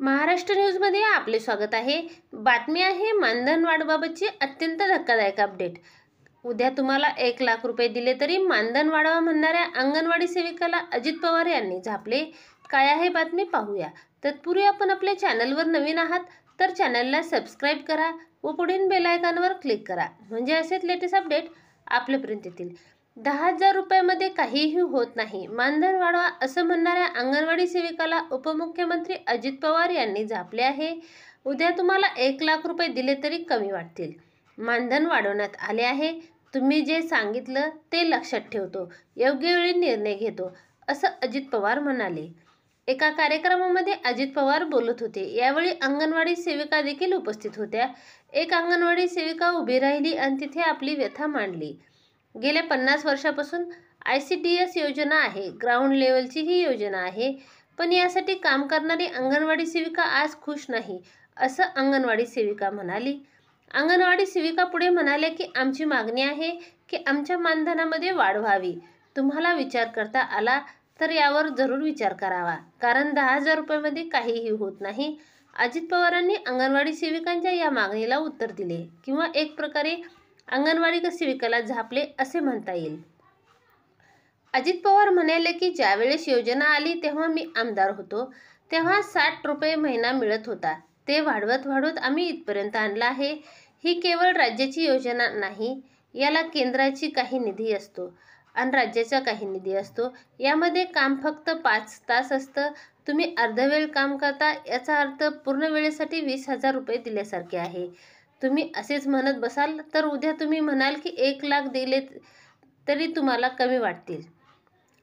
महाराष्ट्र न्यूजमध्ये आपले स्वागत आहे। बातमी आहे मानधन वाढबाबतची अत्यंत धक्कादायक अपडेट। उद्या तुम्हाला 1 लाख रुपये दिले तरी मानधन वाढवा म्हणणाऱ्या अंगणवाडी सेविकाला अजित पवार यांनी झापले। काय आहे बातमी पाहूया। तत्पूर्वी आपण आपल्या चॅनलवर नवीन आहात तर चॅनलला सबस्क्राइब करा व पुढील बेल आयकॉनवर क्लिक करा, म्हणजे असेच लेटेस्ट अपडेट आपल्यापर्यंत येतील। 10,000 रुपयामध्ये काहीही होत नाही, मानधन वाढवा असं म्हणणाऱ्या अंगणवाडी सेविकाला उपमुख्यमंत्री अजित पवार यांनी झापले आहे। उद्या तुम्हाला 1 लाख रुपये दिले तरी कमी वाटतील। मानधन वाढवण्यात आले आहे। तुम्ही जे सांगितलं ते लक्षात ठेवतो, योग्य वेळी निर्णय घेतो, असं अजित पवार म्हणाले। एका कार्यक्रमामध्ये अजित पवार बोलत होते। यावेळी अंगणवाडी सेविका देखील उपस्थित होत्या। एक अंगणवाडी सेविका उभी राहिली आणि तिथे आपली व्यथा मांडली। गेल्या 50 वर्षापासून ICDS योजना आहे, ग्राउंड लेवलची ही योजना आहे, पण यासाठी काम करणारी अंगणवाडी सेविका आज खुश नाही, असं अंगणवाडी सेविका म्हणाली। अंगणवाडी सेविका पुढे म्हणाल्या की आमची मागणी आहे की आमच्या मानधनामध्ये वाढ व्हावी। तुम्हाला विचार करता आला तर यावर जरूर विचार करावा, कारण 10,000 रुपयामध्ये काहीही होत नाही। अजित पवारांनी अंगणवाडी सेविकांच्या या मागणीला उत्तर दिले, किंवा एक प्रकारे अंगणवाडी सेविकाला झापले असे म्हणता येईल। अजित पवार म्हणाले की ज्यावेळेस योजना आली तेव्हा मी आमदार होतो, तेव्हा 60 रुपये महिना मिळत होता। ते वाढवत आम्ही इथपर्यंत आणलं आहे। ही केवळ राज्याची योजना नाही, याला केंद्राची काही निधी असतो आणि राज्याचा काही निधी असतो। यामध्ये काम फक्त 5 तास असतं। तुम्ही अर्धवेळ काम करता, याचा अर्थ पूर्ण वेळेसाठी 20,000 रुपये दिल्यासारखे आहे। तुम्ही असेच म्हणत बसाल तर उद्या तुम्ही म्हणाल की 1 लाख दिले तरी तुम्हाला कमी वाटतील।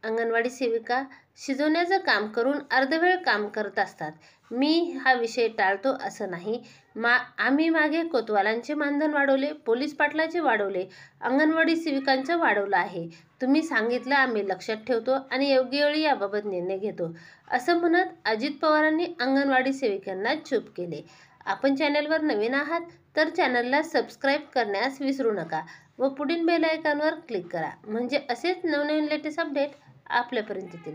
अंगणवाडी सेविका शिजवण्याचं काम करून अर्धवेळ काम करत असतात। मी हा विषय टाळतो असं नाही। आम्ही मागे कोतवालांचे मानधन वाढवले, पोलीस पाटलाचे वाढवले, अंगणवाडी सेविकांचं वाढवलं आहे। तुम्ही सांगितलं आम्ही लक्षात ठेवतो आणि योग्य वेळी याबाबत निर्णय घेतो, असं म्हणत अजित पवारांनी अंगणवाडी सेविकांना चूप केले। आपण चॅनलवर नवीन आहात तर चॅनलला सबस्क्राइब करण्यास विसरू नका व पुढील बेल आयकॉनवर क्लिक करा, म्हणजे असेच नवनवीन लेटेस्ट अपडेट आपल्यापर्यंत येतील।